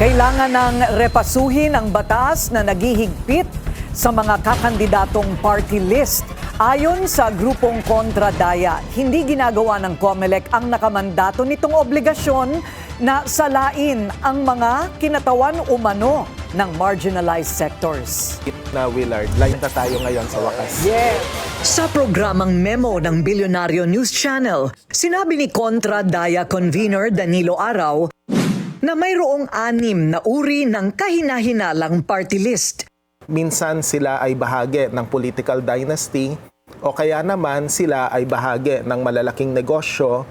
Kailangan ng repasuhin ang batas na naghihigpit sa mga kakandidatong party list. Ayon sa grupong Kontra-Daya, hindi ginagawa ng COMELEC ang nakamandato nitong obligasyon na salain ang mga kinatawan umano ng marginalized sectors. Na Willard, live na tayo ngayon sa wakas. Sa programang Memo ng Bilyonaryo News Channel, sinabi ni Kontra-Daya convener Danilo Araw na mayroong 6 na uri ng kahinahinalang party list. Minsan sila ay bahagi ng political dynasty o kaya naman sila ay bahagi ng malalaking negosyo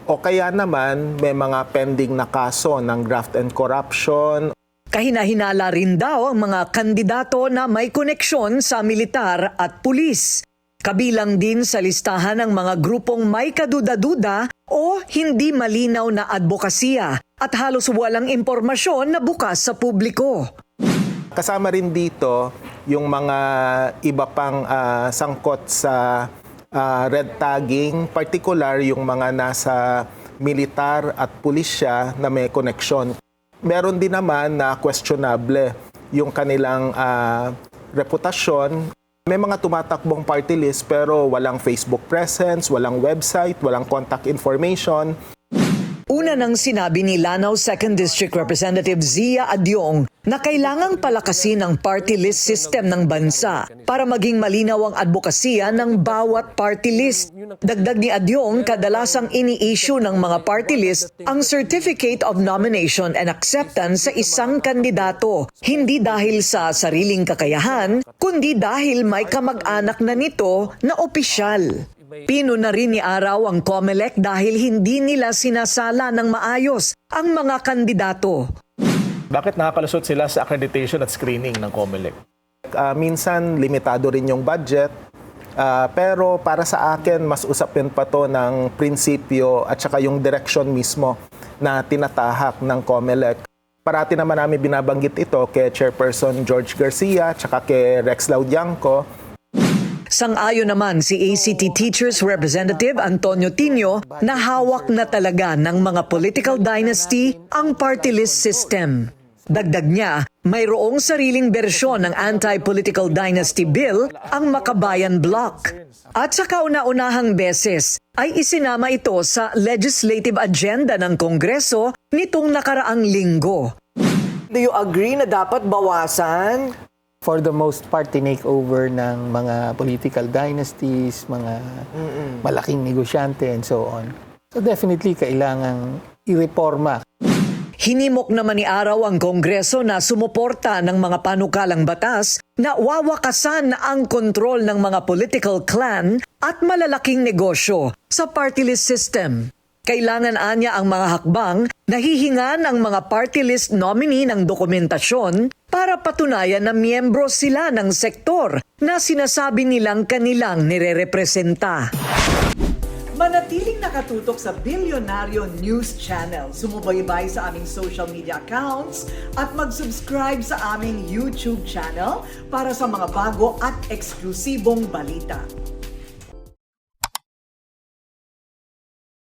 o kaya naman may mga pending na kaso ng graft and corruption. Kahinahinala rin daw ang mga kandidato na may koneksyon sa militar at pulis. Kabilang din sa listahan ng mga grupong may kaduda-duda o hindi malinaw na advokasya at halos walang impormasyon na bukas sa publiko. Kasama rin dito yung mga iba pang sangkot sa red tagging, particular yung mga nasa militar at pulisya na may koneksyon. Meron din naman na questionable yung kanilang reputasyon. May mga tumatakbong party list pero walang Facebook presence, walang website, walang contact information. Una nang sinabi ni Lanao 2nd District Representative Zia Adyong na kailangang palakasin ang party list system ng bansa para maging malinaw ang advokasya ng bawat party list. Dagdag ni Adyong, kadalasang ini-issue ng mga party list ang Certificate of Nomination and Acceptance sa isang kandidato, hindi dahil sa sariling kakayahan, kundi dahil may kamag-anak na nito na opisyal. Pino na rin ni Araw ang COMELEC dahil hindi nila sinasala ng maayos ang mga kandidato. Bakit nakakalusot sila sa accreditation at screening ng COMELEC? Minsan limitado rin yung budget, pero para sa akin mas usapin pa to ng prinsipyo at saka yung direction mismo na tinatahak ng COMELEC. Parati naman namin binabanggit ito kay Chairperson George Garcia at saka kay Rex Laudianco. Sang-ayon naman si ACT Teachers Representative Antonio Tino na hawak na talaga ng mga political dynasty ang party list system. Dagdag niya, mayroong sariling bersyon ng anti-political dynasty bill ang Makabayan Bloc. At sa kauna-unahang beses ay isinama ito sa legislative agenda ng Kongreso nitong nakaraang linggo. Do you agree na dapat bawasan? For the most part, tinake-over ng mga political dynasties, mga malaking negosyante, and so on. So definitely, kailangang ireporma. Hinimok naman ni Araw ang Kongreso na sumuporta ng mga panukalang batas na wawakasan na ang kontrol ng mga political clan at malalaking negosyo sa party list system. Kailangan anya ang mga hakbang na hihingan ang mga party list nominee ng dokumentasyon para patunayan na miyembro sila ng sektor na sinasabi nilang kanilang nirerepresenta. Manatiling nakatutok sa Bilyonaryo News Channel. Sumubaybay sa aming social media accounts at mag-subscribe sa aming YouTube channel para sa mga bago at eksklusibong balita.